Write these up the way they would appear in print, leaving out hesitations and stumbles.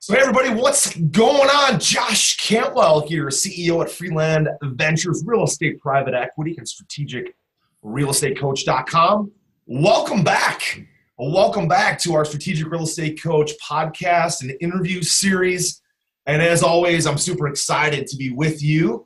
So hey everybody, what's going on? Josh Cantwell here, CEO at Freeland Ventures, real estate private equity and strategic real estate coach.com. Welcome back. Welcome back to our Strategic Real Estate Coach podcast and interview series. And as always, I'm super excited to be with you,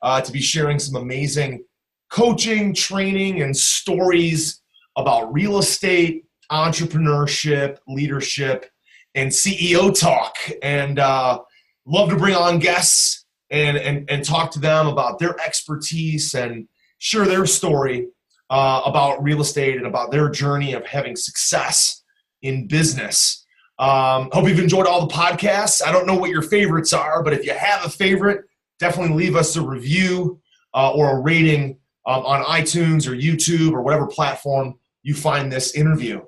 to be sharing some amazing coaching, training, and stories about real estate, entrepreneurship, leadership, and CEO talk. And love to bring on guests and talk to them about their expertise and share their story about real estate and about their journey of having success in business. Hope you've enjoyed all the podcasts. I don't know what your favorites are, but if you have a favorite, definitely leave us a review or a rating on iTunes or YouTube or whatever platform you find this interview.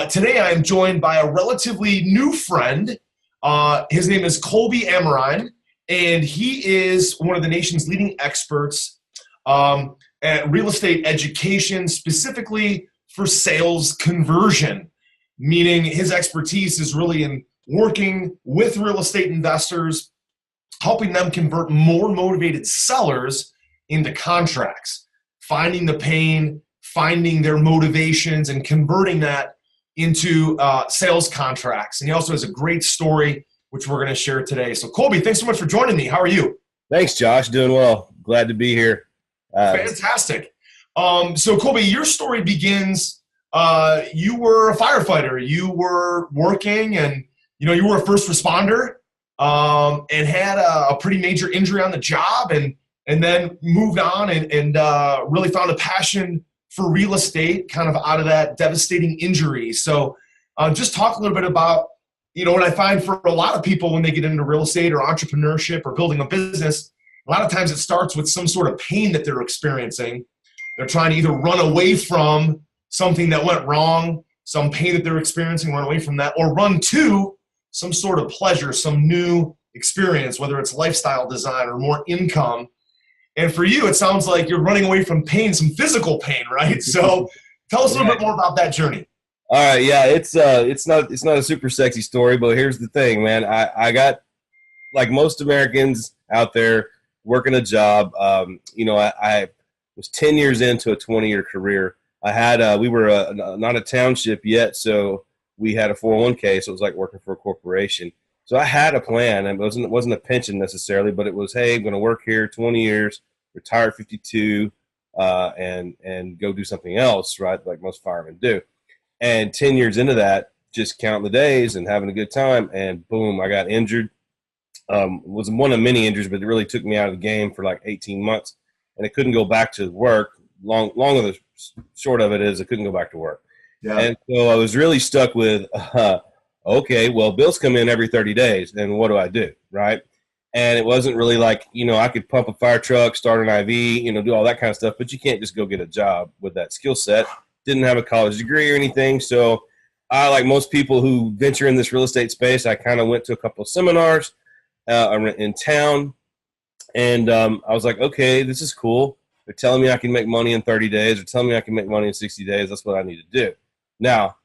Today I am joined by a relatively new friend. His name is Colby Amerine, and he is one of the nation's leading experts at real estate education, specifically for sales conversion, meaning his expertise is really in working with real estate investors, helping them convert more motivated sellers into contracts, finding the pain, finding their motivations, and converting that into sales contracts. And he also has a great story, which we're going to share today. So Colby, thanks so much for joining me. How are you? Thanks, Josh. Doing well. Glad to be here. Fantastic. So Colby, your story begins, you were a firefighter. You were working and, you were a first responder and had a pretty major injury on the job and then moved on and really found a passion for real estate kind of out of that devastating injury. So just talk a little bit about, what I find for a lot of people when they get into real estate or entrepreneurship or building a business, a lot of times it starts with some sort of pain that they're experiencing. They're trying to either run away from something that went wrong, some pain that they're experiencing, run away from that, or run to some sort of pleasure, some new experience, whether it's lifestyle design or more income. And for you, it sounds like you're running away from pain, some physical pain, right? So tell us a little bit more about that journey. All right, yeah, it's not a super sexy story, but here's the thing, man. I got, like most Americans out there, working a job. I was 10 years into a 20-year career. I had we were not a township yet, so we had a 401k, so it was like working for a corporation. So I had a plan, and it wasn't a pension necessarily, but it was, hey, I'm going to work here 20 years, retire at 52, and go do something else, right, like most firemen do. And 10 years into that, just counting the days and having a good time, and boom, I got injured. It was one of many injuries, but it really took me out of the game for like 18 months, and I couldn't go back to work. Long of the short of it is I couldn't go back to work. Yeah. And so I was really stuck with, okay, well, bills come in every 30 days. Then what do I do, right? And it wasn't really like, I could pump a fire truck, start an IV, do all that kind of stuff. But you can't just go get a job with that skill set. Didn't have a college degree or anything. So I, like most people who venture in this real estate space, I kind of went to a couple of seminars in town. And I was like, okay, this is cool. They're telling me I can make money in 30 days. They're telling me I can make money in 60 days. That's what I need to do. Now,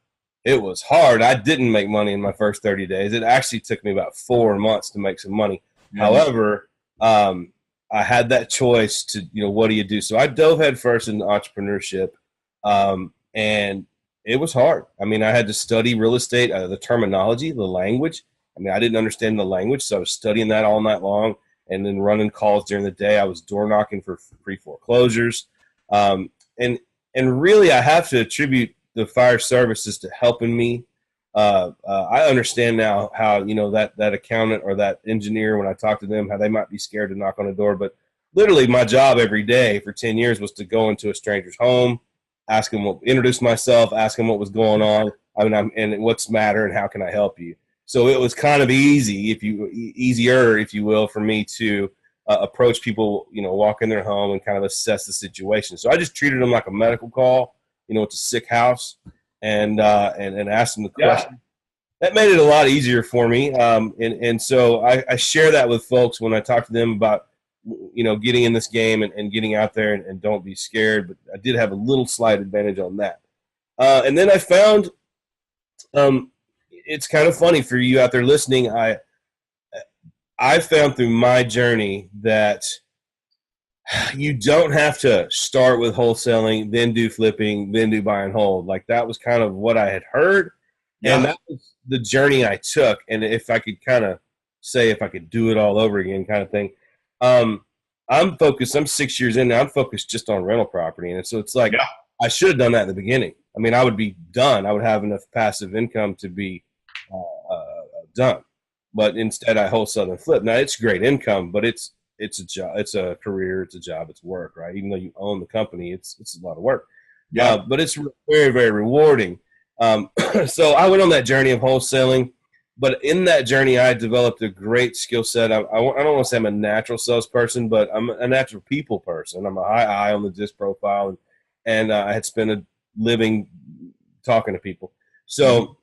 it was hard. I didn't make money in my first 30 days. It actually took me about 4 months to make some money. Mm-hmm. However, I had that choice to, what do you do? So I dove headfirst into entrepreneurship, and it was hard. I mean, I had to study real estate, the terminology, the language. I mean, I didn't understand the language, so I was studying that all night long and then running calls during the day. I was door knocking for pre-foreclosures. And really, I have to attribute the fire services to helping me. I understand now how, that accountant or that engineer, when I talk to them, how they might be scared to knock on a door. But literally my job every day for 10 years was to go into a stranger's home, introduce myself, ask them what was going on, and what's the matter and how can I help you. So it was kind of easier, if you will, for me to approach people, walk in their home and kind of assess the situation. So I just treated them like a medical call. It's a sick house, and asked them the question. That made it a lot easier for me. And so I share that with folks when I talk to them about, getting in this game and getting out there and don't be scared. But I did have a little slight advantage on that. And then I found, it's kind of funny for you out there listening. I found through my journey that you don't have to start with wholesaling, then do flipping, then do buy and hold. Like that was kind of what I had heard. And Yeah. that was the journey I took. And if I could kind of say if I could do it all over again kind of thing, um, I'm focused. I'm 6 years in now. I'm focused just on rental property. And so it's like Yeah. I should have done that in the beginning. I mean, I would be done. I would have enough passive income to be done. But instead, I wholesale and flip. Now, it's great income, but it's a job, it's a career, it's a job, it's work, right? Even though you own the company, it's a lot of work. Yeah. But it's very, very rewarding. So I went on that journey of wholesaling, but in that journey, I developed a great skill set. I don't want to say I'm a natural salesperson, but I'm a natural people person. I'm a high eye on the disc profile, and I had spent a living talking to people. So,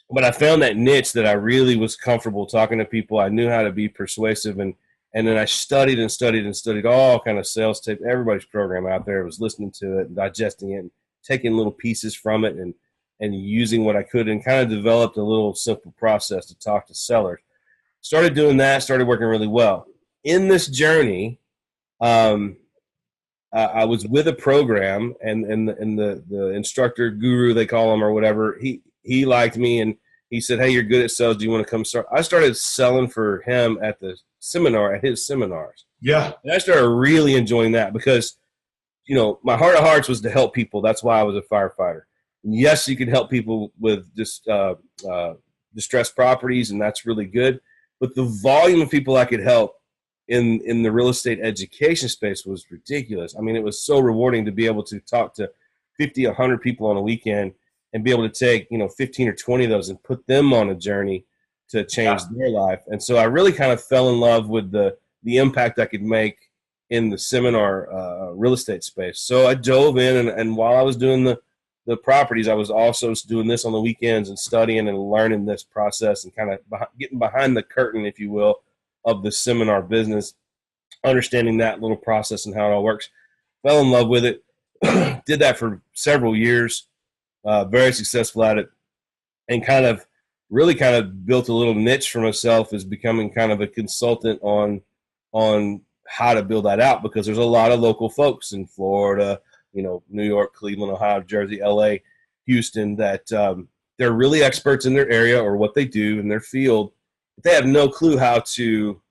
but I found that niche that I really was comfortable talking to people. I knew how to be persuasive, and then I studied and studied and studied all kind of sales tape, everybody's program out there. I was listening to it and digesting it and taking little pieces from it and using what I could, and kind of developed a little simple process to talk to sellers. Started doing that, started working really well. In this journey, I was with a program, and the instructor guru, they call him or whatever, he liked me, and he said, "Hey, you're good at sales. Do you want to come start?" I started selling for him at the seminar, at his seminars. Yeah. And I started really enjoying that because, my heart of hearts was to help people. That's why I was a firefighter. And yes, you can help people with just distressed properties, and that's really good. But the volume of people I could help in the real estate education space was ridiculous. I mean, it was so rewarding to be able to talk to 50, 100 people on a weekend and be able to take, 15 or 20 of those and put them on a journey to change their life. And so I really kind of fell in love with the impact I could make in the seminar real estate space. So I dove in, and while I was doing the properties, I was also doing this on the weekends and studying and learning this process and kind of getting behind the curtain, if you will, of the seminar business, understanding that little process and how it all works. Fell in love with it. Did that for several years. Very successful at it, and really built a little niche for myself as becoming kind of a consultant on how to build that out, because there's a lot of local folks in Florida, New York, Cleveland, Ohio, Jersey, LA, Houston, that they're really experts in their area or what they do in their field. But they have no clue how do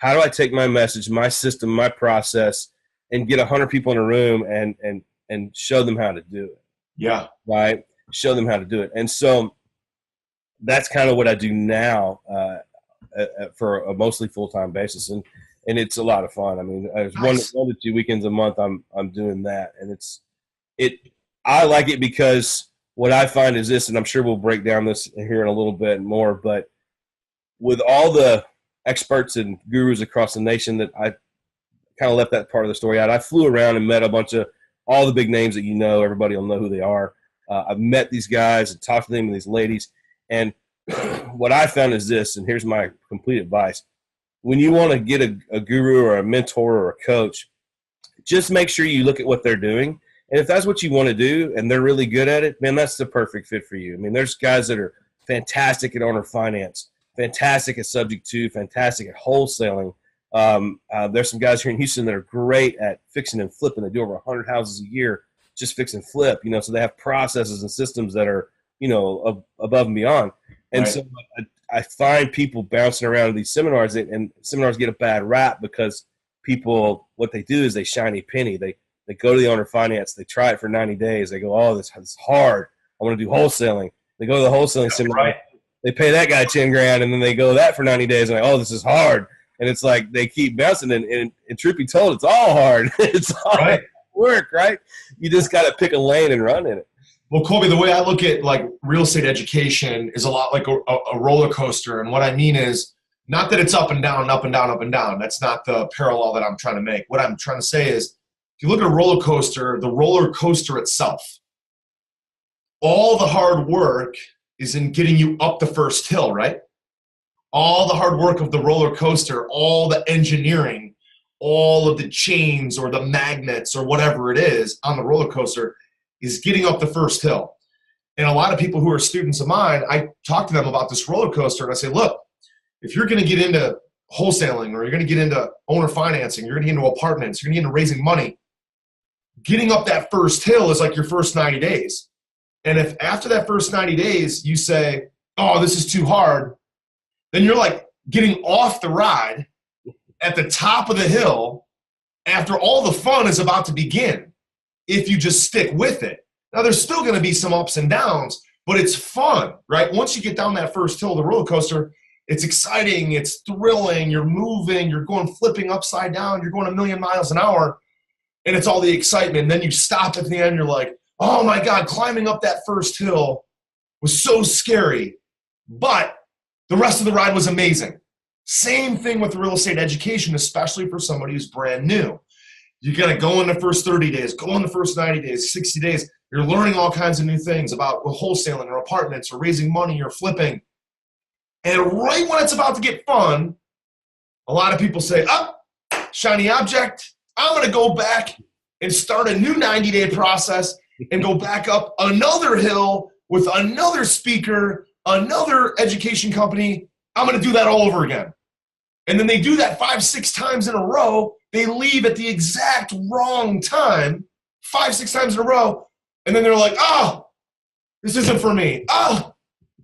I take my message, my system, my process, and get 100 people in a room and show them how to do it. Yeah. Right. Show them how to do it. And so that's kind of what I do now for a mostly full-time basis. And it's a lot of fun. I mean, there's Nice. 1 to 2 weekends a month I'm doing that. And I like it because what I find is this, and I'm sure we'll break down this here in a little bit more, but with all the experts and gurus across the nation that I kind of left that part of the story out, I flew around and met a bunch of all the big names that everybody will know who they are. I've met these guys and talked to them and these ladies. And what I found is this, and here's my complete advice. When you want to get a guru or a mentor or a coach, just make sure you look at what they're doing. And if that's what you want to do and they're really good at it, man, that's the perfect fit for you. I mean, there's guys that are fantastic at owner finance, fantastic at subject to, fantastic at wholesaling. There's some guys here in Houston that are great at fixing and flipping. They do over 100 houses a year, just fix and flip, so they have processes and systems that are, above and beyond. And Right. so I find people bouncing around in these seminars, and seminars get a bad rap because people, what they do is they shiny penny. They go to the owner finance, they try it for 90 days. They go, oh, this is hard. I want to do wholesaling. They go to the wholesaling seminar. Right. They pay that guy 10 grand, and then they go that for 90 days. And like, oh, this is hard. And it's like they keep bouncing, and truth be told, it's all hard. It's all Right. work, right? You just got to pick a lane and run in it. Well, Colby, the way I look at like real estate education is a lot like a roller coaster. And what I mean is not that it's up and down, up and down, up and down. That's not the parallel that I'm trying to make. What I'm trying to say is if you look at a roller coaster, the roller coaster itself, all the hard work is in getting you up the first hill, right? All the hard work of the roller coaster, all the engineering, all of the chains or the magnets or whatever it is on the roller coaster is getting up the first hill. And a lot of people who are students of mine, I talk to them about this roller coaster and I say, look, if you're going to get into wholesaling, or you're going to get into owner financing, you're going to get into apartments, you're going to get into raising money, getting up that first hill is like your first 90 days. And if after that first 90 days you say, oh, this is too hard, then you're like getting off the ride at the top of the hill after all the fun is about to begin if you just stick with it. Now, there's still going to be some ups and downs, but it's fun, right? Once you get down that first hill of the roller coaster, it's exciting, it's thrilling, you're moving, you're going flipping upside down, you're going a million miles an hour, and it's all the excitement. And then you stop at the end, you're like, oh my God, climbing up that first hill was so scary, but the rest of the ride was amazing. Same thing with real estate education, especially for somebody who's brand new. You're going to go in the first 30 days, go in the first 90 days, 60 days. You're learning all kinds of new things about wholesaling or apartments or raising money or flipping. And right when it's about to get fun, a lot of people say, oh, shiny object, I'm going to go back and start a new 90-day process and go back up another hill with another speaker, another education company. I'm going to do that all over again. And then they do that 5-6 times in a row. They leave at the exact wrong time, 5-6 times in a row. And then they're like, oh, this isn't for me. Oh,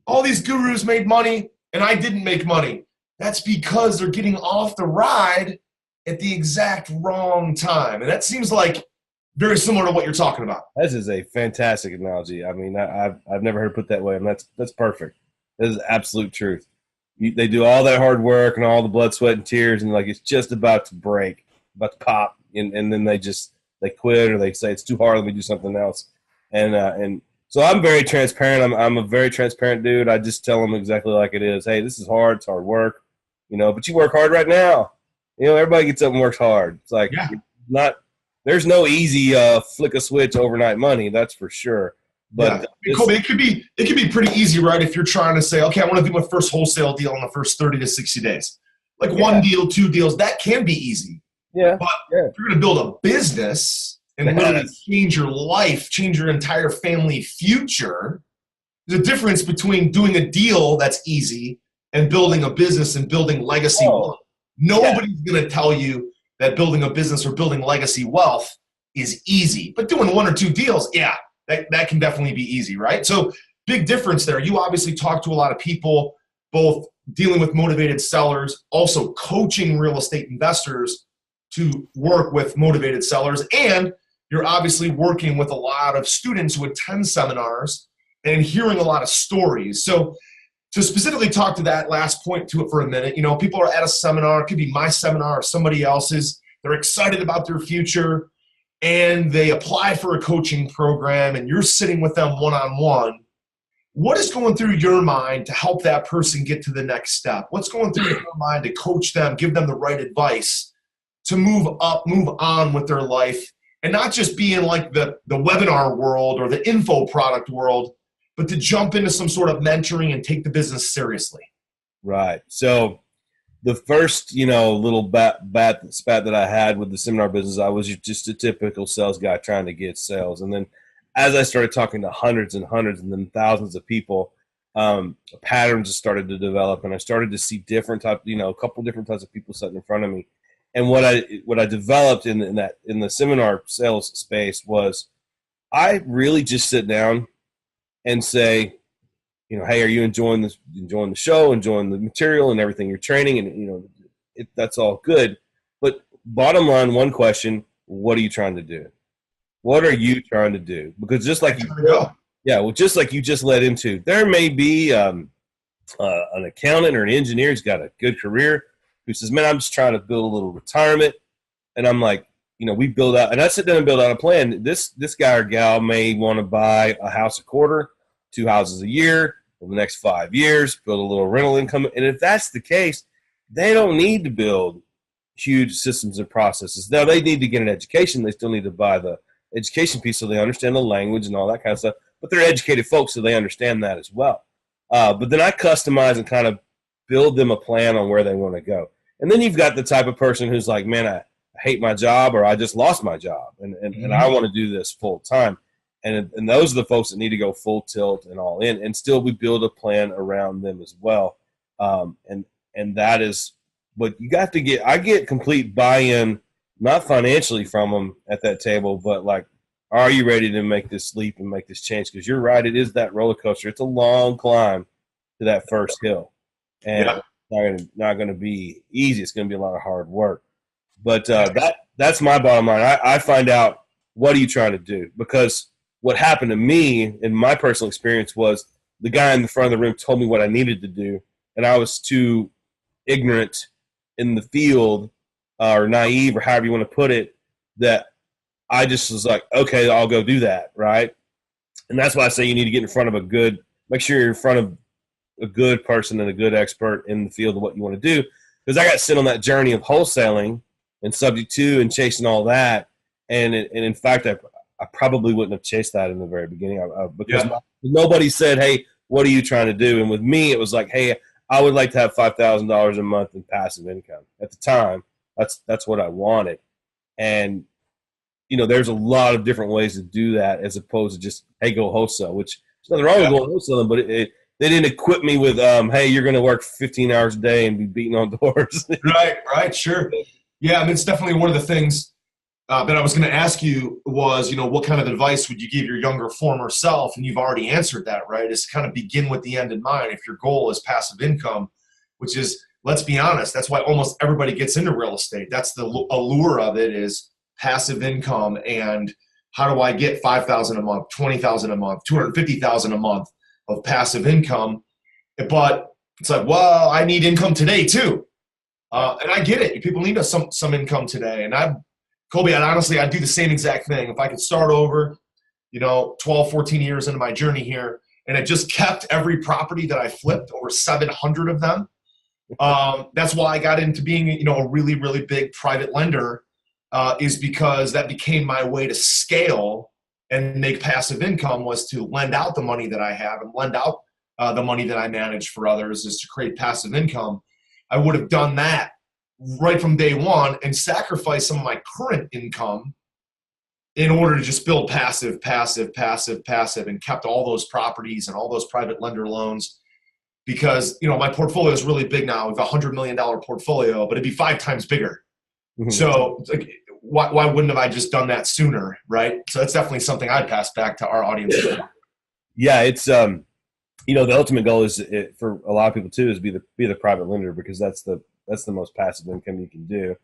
all these gurus made money and I didn't make money. That's because they're getting off the ride at the exact wrong time. And that seems like very similar to what you're talking about. This is a fantastic analogy. I mean, I've never heard it put that way, and that's perfect. That is absolute truth. They do all that hard work and all the blood, sweat, and tears, and like it's just about to break, about to pop, and then they quit or they say it's too hard. Let me do something else. And so I'm very transparent. I'm a very transparent dude. I just tell them exactly like it is. Hey, this is hard. It's hard work, but you work hard right now. Everybody gets up and works hard. It's like there's no easy flick a switch overnight money. That's for sure. But Colby, it could be pretty easy, right? If you're trying to say, okay, I want to do my first wholesale deal in the first 30 to 60 days, like one deal, 2 deals, that can be easy. Yeah. But if you're going to build a business and literally change your life, change your entire family future, there's a difference between doing a deal that's easy and building a business and building legacy wealth. Nobody's going to tell you that building a business or building legacy wealth is easy. But doing 1 or 2 deals, that can definitely be easy, right? So big difference there. You obviously talk to a lot of people, both dealing with motivated sellers, also coaching real estate investors to work with motivated sellers, and you're obviously working with a lot of students who attend seminars and hearing a lot of stories. So to specifically talk to that last point to it for a minute, people are at a seminar, it could be my seminar or somebody else's, they're excited about their future, and they apply for a coaching program, and you're sitting with them one-on-one. What is going through your mind to help that person get to the next step? What's going through your mind to coach them, give them the right advice to move up, move on with their life, and not just be in like the webinar world or the info product world, but to jump into some sort of mentoring and take the business seriously? Right. So the first, little spat that I had with the seminar business, I was just a typical sales guy trying to get sales. And then as I started talking to hundreds and hundreds and then thousands of people, patterns started to develop, and I started to see different type, a couple different types of people sitting in front of me. And what I developed in the seminar sales space was I really just sit down and say, hey, are you enjoying the show, enjoying the material and everything you're training? And, that's all good. But bottom line, one question, what are you trying to do? What are you trying to do? Because just like just like you just led into, there may be an accountant or an engineer who's got a good career who says, man, I'm just trying to build a little retirement. And I'm like, we build out, and I sit down and build out a plan. This guy or gal may want to buy a house a quarter, 2 houses a year for the next 5 years, build a little rental income. And if that's the case, they don't need to build huge systems and processes. Now, they need to get an education. They still need to buy the education piece so they understand the language and all that kind of stuff. But they're educated folks, so they understand that as well. But then I customize and kind of build them a plan on where they want to go. And then you've got the type of person who's like, man, I hate my job, or I just lost my job, and I want to do this full time. And those are the folks that need to go full tilt and all in, and still we build a plan around them as well. And that is but you got to I get complete buy-in, not financially from them at that table, but like, are you ready to make this leap and make this change? Because you're right, it is that roller coaster. It's a long climb to that first hill, and it's not going to be easy. It's going to be a lot of hard work. But that's my bottom line. I find out, what are you trying to do? Because what happened to me in my personal experience was the guy in the front of the room told me what I needed to do, and I was too ignorant in the field, or naive, or however you want to put it, that I just was like, okay, I'll go do that, right? And that's why I say you need to get in front of make sure you're in front of a good person and a good expert in the field of what you want to do. Because I got sent on that journey of wholesaling and subject to and chasing all that. And in fact, I probably wouldn't have chased that in the very beginning because nobody said, hey, what are you trying to do? And with me, it was like, hey, I would like to have $5,000 a month in passive income. At the time, that's what I wanted. And there's a lot of different ways to do that as opposed to just, hey, go wholesale, which there's nothing wrong with going wholesaling, but they didn't equip me with, hey, you're going to work 15 hours a day and be beating on doors. Right, sure. Yeah, I mean, it's definitely one of the things that I was going to ask you was, what kind of advice would you give your younger former self? And you've already answered that, right? Is to kind of begin with the end in mind. If your goal is passive income, which is, let's be honest, that's why almost everybody gets into real estate. That's the allure of it, is passive income. And how do I get $5,000 a month, $20,000 a month, $250,000 a month of passive income? But it's like, well, I need income today too. And I get it. People need some income today. And Colby, I'd do the same exact thing. If I could start over, 12, 14 years into my journey here, and I just kept every property that I flipped, over 700 of them. That's why I got into being, a really, really big private lender, is because that became my way to scale and make passive income, was to lend out the money that I have and lend out the money that I manage for others, is to create passive income. I would have done that right from day one and sacrificed some of my current income in order to just build passive, and kept all those properties and all those private lender loans, because, my portfolio is really big now. We have a $100 million portfolio, but it'd be 5 times bigger. Mm-hmm. So like, why wouldn't have I just done that sooner, right? So that's definitely something I'd pass back to our audience. Yeah, it's the ultimate goal is, for a lot of people too, is be the private lender, because that's the most passive income you can do,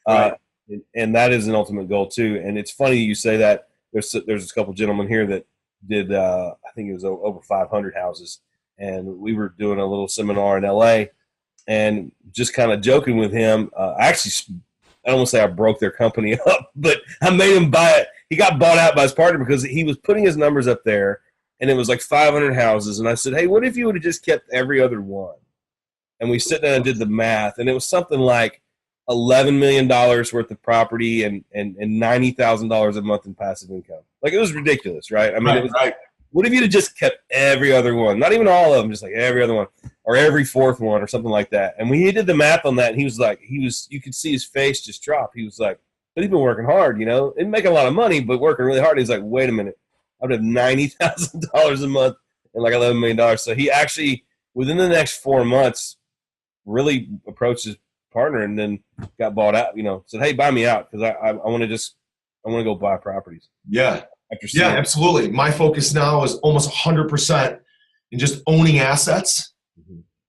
right. And that is an ultimate goal too. And it's funny you say that. There's a couple gentlemen here that did, I think it was over 500 houses, and we were doing a little seminar in LA, and just kind of joking with him. I don't want to say I broke their company up, but I made him buy it. He got bought out by his partner because he was putting his numbers up there, and it was like 500 houses. And I said, hey, what if you would have just kept every other one? And we sat down and did the math, and it was something like $11 million worth of property and $90,000 a month in passive income. Like, it was ridiculous, right? I mean, it was right. What if you'd have just kept every other one? Not even all of them, just like every other one, or every fourth one, or something like that. And when he did the math on that, and you could see his face just drop. He was like, but he's been working hard, and making a lot of money, but working really hard. He's like, wait a minute, I would have $90,000 a month and like $11 million. So he actually, within the next 4 months, really approached his partner, and then got bought out, said, hey, buy me out, because I want to go buy properties. Yeah. Yeah, absolutely. My focus now is almost 100% in just owning assets,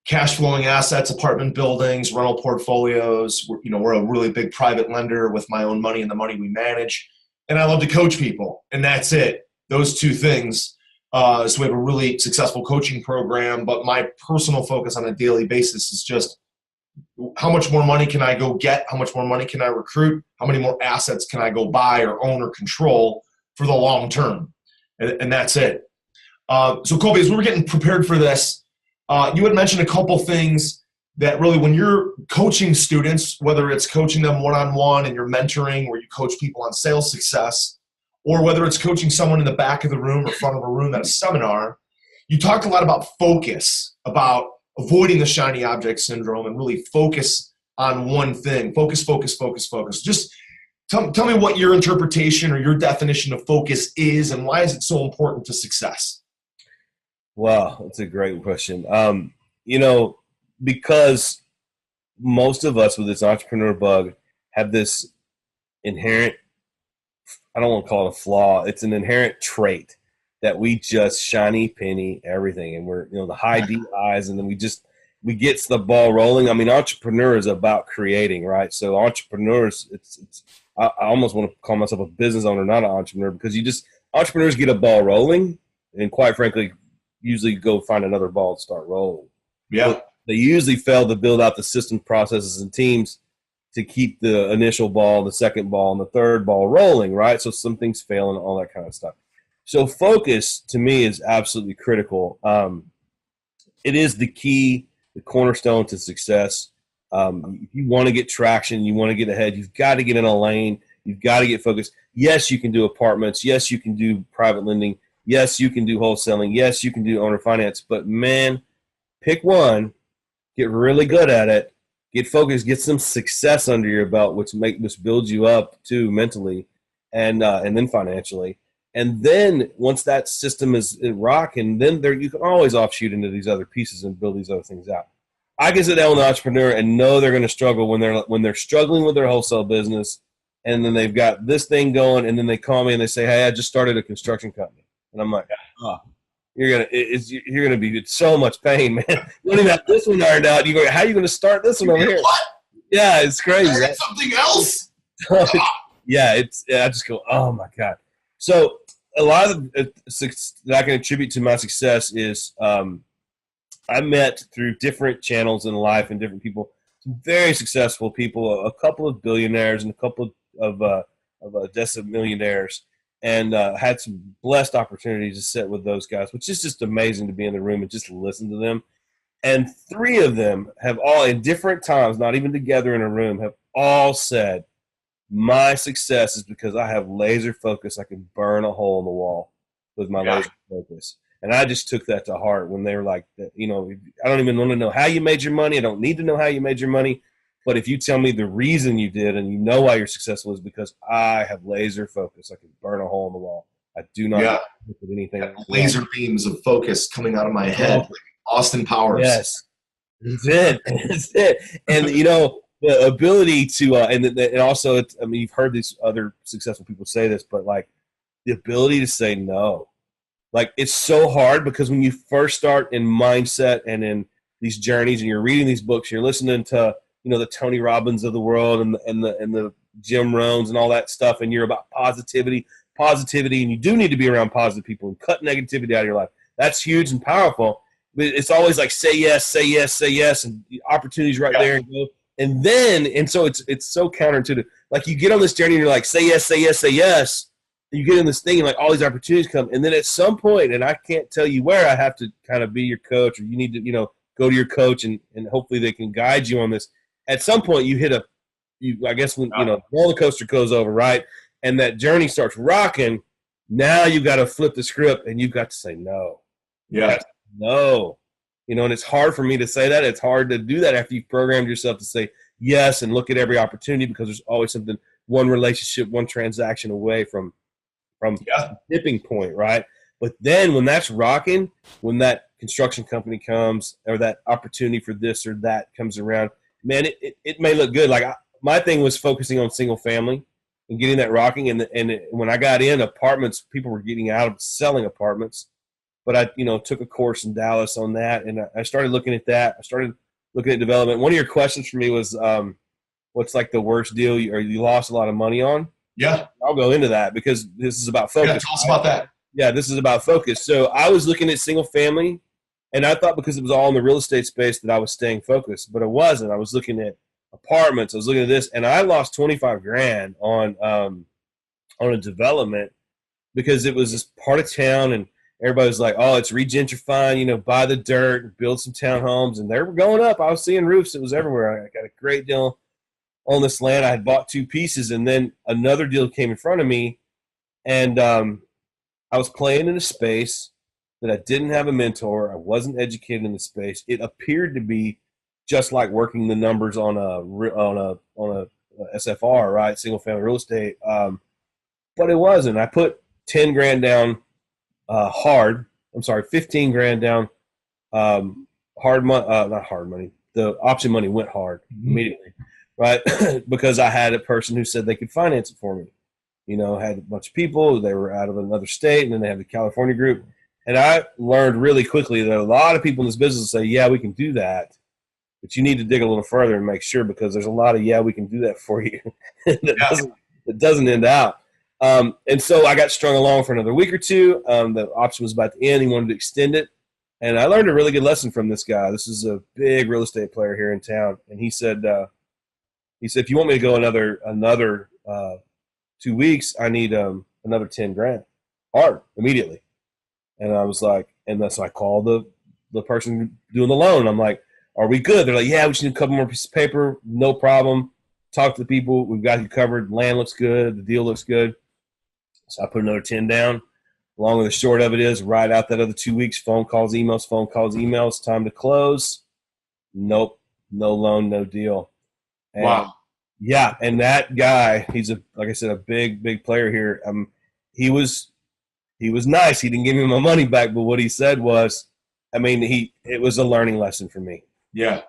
cash flowing assets, apartment buildings, rental portfolios. We're a really big private lender with my own money and the money we manage. And I love to coach people, and that's it. Those two things. So we have a really successful coaching program, but my personal focus on a daily basis is just, how much more money can I go get? How much more money can I recruit? How many more assets can I go buy or own or control for the long term? And that's it. So Colby, as we were getting prepared for this, you had mentioned a couple things that really, when you're coaching students, whether it's coaching them one-on-one and you're mentoring, where you coach people on sales success, or whether it's coaching someone in the back of the room or front of a room at a seminar, you talked a lot about focus, about avoiding the shiny object syndrome, and really focus on one thing. Focus. Just tell me what your interpretation or your definition of focus is, and why is it so important to success? Wow, that's a great question. Because most of us with this entrepreneur bug have this inherent, I don't want to call it a flaw. It's an inherent trait that we just shiny penny everything. And we're, the high D highs, and then we get the ball rolling. I mean, entrepreneur is about creating, right? So entrepreneurs, I almost want to call myself a business owner, not an entrepreneur, because entrepreneurs get a ball rolling, and quite frankly, usually go find another ball to start rolling. Yeah. But they usually fail to build out the system, processes, and teams to keep the initial ball, the second ball, and the third ball rolling, right? So some things fail and all that kind of stuff. So focus, to me, is absolutely critical. It is the key, the cornerstone to success. If you want to get traction, you want to get ahead, you've got to get in a lane. You've got to get focused. Yes, you can do apartments. Yes, you can do private lending. Yes, you can do wholesaling. Yes, you can do owner finance. But, man, pick one, get really good at it, get focused, get some success under your belt, which builds you up, too, mentally and then financially. And then once that system is rocking, then you can always offshoot into these other pieces and build these other things out. I can sit down with an entrepreneur and know they're going to struggle when they're struggling with their wholesale business, and then they've got this thing going, and then they call me and they say, "Hey, I just started a construction company," and I'm like, "Oh, you're gonna be in so much pain, man. You don't even have this one ironed out. How are you going to start this one over here?" What? Yeah, it's crazy. Right? Something else? Yeah, I just go, oh my God. So a lot of that I can attribute to my success is I met through different channels in life and different people, some very successful people, a couple of billionaires and a couple of decimillionaires, and had some blessed opportunities to sit with those guys, which is just amazing to be in the room and just listen to them. And three of them have all, in different times, not even together in a room, have all said, my success is because I have laser focus. I can burn a hole in the wall with my laser focus. And I just took that to heart when they were like, I don't even want to know how you made your money. I don't need to know how you made your money. But if you tell me the reason you did and you know why you're successful is because I have laser focus. I can burn a hole in the wall. I do not look at anything. Laser beams of focus coming out of my head, like Austin Powers. Yes, that's it. That's it. And, the ability to, and also, you've heard these other successful people say this, but like the ability to say no. Like, it's so hard because when you first start in mindset and in these journeys and you're reading these books, you're listening to, the Tony Robbins of the world and the Jim Rohns and all that stuff, and you're about positivity, and you do need to be around positive people and cut negativity out of your life. That's huge and powerful. But it's always like say yes, and the opportunity's right there and go. And so it's so counterintuitive. Like, you get on this journey and you're like, say yes. And you get in this thing and like all these opportunities come. And then at some point, and I can't tell you where, I have to kind of be your coach, or you need to, go to your coach and hopefully they can guide you on this. At some point you hit I guess when, the roller coaster goes over, right? And that journey starts rocking. Now you got to flip the script and you've got to say no. Yeah. No. And it's hard for me to say that. It's hard to do that after you've programmed yourself to say yes and look at every opportunity, because there's always something, one relationship, one transaction away from the tipping point, right? But then when that's rocking, when that construction company comes or that opportunity for this or that comes around, man, it may look good. Like my thing was focusing on single family and getting that rocking. And when I got in apartments, people were getting out of selling apartments. But I, took a course in Dallas on that, and I started looking at that. I started looking at development. One of your questions for me was, what's like the worst deal you lost a lot of money on? Yeah. I'll go into that because this is about focus. Yeah, tell us about that. Yeah, this is about focus. So I was looking at single family, and I thought because it was all in the real estate space that I was staying focused, but it wasn't. I was looking at apartments. I was looking at this, and I lost $25,000 on a development because it was this part of town, and everybody was like, oh, it's regentrifying, buy the dirt, build some townhomes. And they were going up. I was seeing roofs. It was everywhere. I got a great deal on this land. I had bought 2 pieces, and then another deal came in front of me. And I was playing in a space that I didn't have a mentor. I wasn't educated in the space. It appeared to be just like working the numbers on a SFR, right? Single family real estate. But it wasn't. I put $10,000 down. 15 grand down, not hard money, the option money went hard immediately, right? Because I had a person who said they could finance it for me. You know, had a bunch of people, they were out of another state, and then they have the California group. And I learned really quickly that a lot of people in this business say, yeah, we can do that, but you need to dig a little further and make sure, because there's a lot of, yeah, we can do that for you that doesn't end out. And so I got strung along for another week or two. The option was about to end. He wanted to extend it. And I learned a really good lesson from this guy. This is a big real estate player here in town. And he said, if you want me to go another 2 weeks, I need another 10 grand hard immediately. And I was like, and so I called the person doing the loan. I'm like, are we good? They're like, yeah, we just need a couple more pieces of paper. No problem. Talk to the people. We've got you covered. Land looks good. The deal looks good. So I put another 10 down. Long and the short of it is, right out that other 2 weeks, phone calls, emails, time to close. Nope. No loan, no deal. And wow. Yeah, and that guy, he's like I said, a big player here. He was nice. He didn't give me my money back, but what he said was, it was a learning lesson for me. Yeah,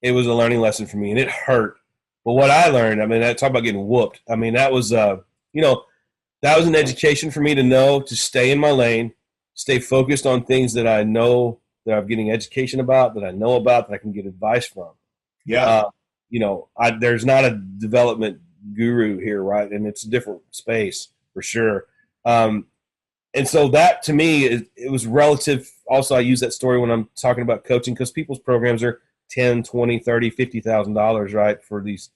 it was a learning lesson for me, and it hurt. But what I learned, I talk about getting whooped. That was, that was an education for me to know to stay in my lane, stay focused on things that I know that I'm getting education about, that I know about, that I can get advice from. Yeah. There's not a development guru here, right? And it's a different space for sure. And so that to me, it was relative. Also, I use that story when I'm talking about coaching, because people's programs are $10, $20, $30, $50,000, right? For these,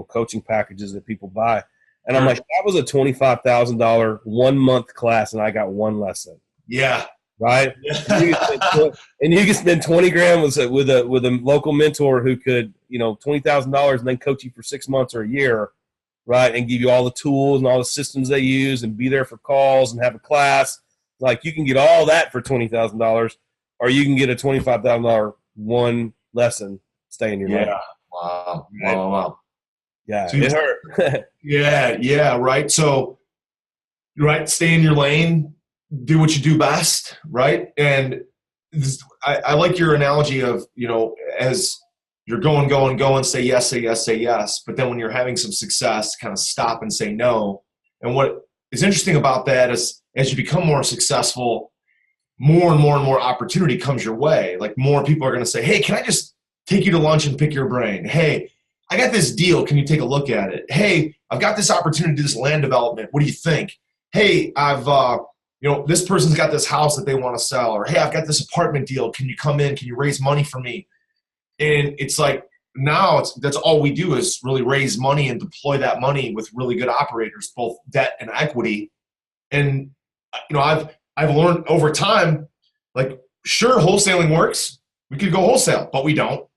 coaching packages that people buy. And I'm like, that was a $25,000 1 month class, and I got one lesson. Yeah. Right. And you can spend 20 grand with a local mentor who could, $20,000 and then coach you for 6 months or a year, right? And give you all the tools and all the systems they use and be there for calls and have a class. Like, you can get all that for $20,000, or you can get a $25,000 one lesson, stay in your lane. Wow. Right? Wow. Yeah, so it hurt. Yeah, right. So, right, stay in your lane, do what you do best, right? And I like your analogy of, as you're going, say yes. But then when you're having some success, kind of stop and say no. And what is interesting about that is, as you become more successful, more and more opportunity comes your way. Like, more people are going to say, hey, can I just take you to lunch and pick your brain? Hey, I got this deal. Can you take a look at it? Hey, I've got this opportunity to do this land development. What do you think? Hey, I've, this person's got this house that they want to sell. Or, hey, I've got this apartment deal. Can you come in? Can you raise money for me? And it's like, now that's all we do is really raise money and deploy that money with really good operators, both debt and equity. And, I've learned over time, like, sure, wholesaling works. We could go wholesale, but we don't.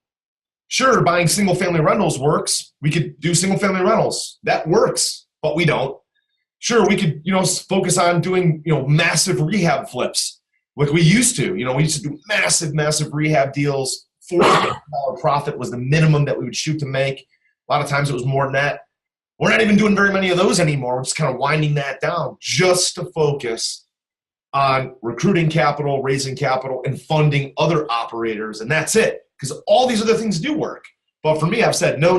Sure, buying single-family rentals works. We could do single-family rentals. That works, but we don't. Sure, we could, focus on doing, massive rehab flips like we used to. We used to do massive rehab deals. $40 profit was the minimum that we would shoot to make. A lot of times it was more than that. We're not even doing very many of those anymore. We're just kind of winding that down just to focus on recruiting capital, raising capital, and funding other operators, and that's it. Because all these other things do work. But for me, I've said no.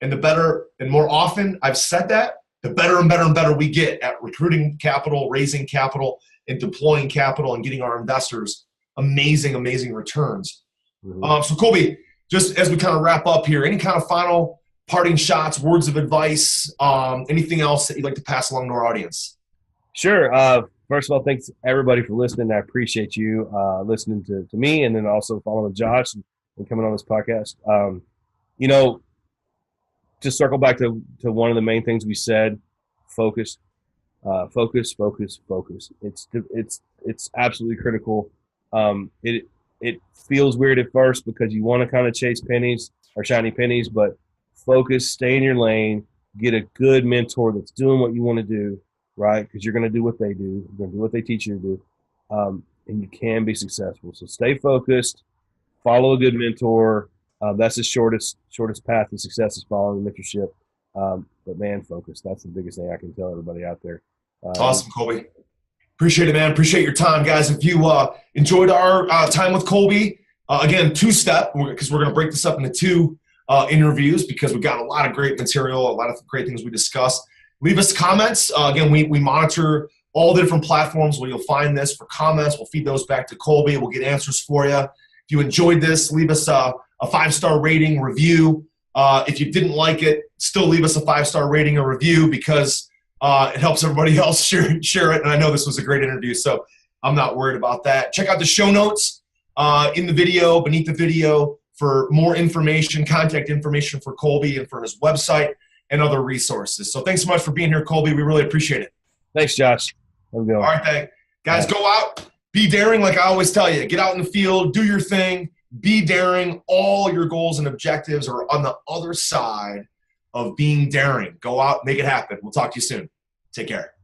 And the better and more often I've said that, the better and better we get at recruiting capital, raising capital, and deploying capital and getting our investors amazing returns. Mm-hmm. So Colby, just as we kind of wrap up here, any kind of final parting shots, words of advice, anything else that you'd like to pass along to our audience? Sure. First of all, thanks everybody for listening. I appreciate you listening to me, and then also following Josh and coming on this podcast. To circle back to one of the main things we said, focus. It's absolutely critical. It feels weird at first because you want to kind of chase pennies or shiny pennies, but focus, stay in your lane, get a good mentor that's doing what you want to do. Right? Because you're going to do what they do. You're going to do what they teach you to do. And you can be successful. So stay focused. Follow a good mentor. That's the shortest path to success, is following the mentorship. But man, focus. That's the biggest thing I can tell everybody out there. Awesome, Colby. Appreciate it, man. Appreciate your time, guys. If you enjoyed our time with Colby, Again, two-step, because we're going to break this up into two interviews because we've got a lot of great material, a lot of great things we discussed. Leave us comments. Again, we monitor all the different platforms where you'll find this for comments. We'll feed those back to Colby. We'll get answers for you. If you enjoyed this, leave us a 5-star rating review. If you didn't like it, still leave us a 5-star rating or review because it helps everybody else share it. And I know this was a great interview, so I'm not worried about that. Check out the show notes in the video, beneath the video, for more information, contact information for Colby and for his website and other resources. So thanks so much for being here, Colby. We really appreciate it. Thanks, Josh. All right, guys, go out, be daring like I always tell you. Get out in the field, do your thing, be daring. All your goals and objectives are on the other side of being daring. Go out, make it happen. We'll talk to you soon. Take care.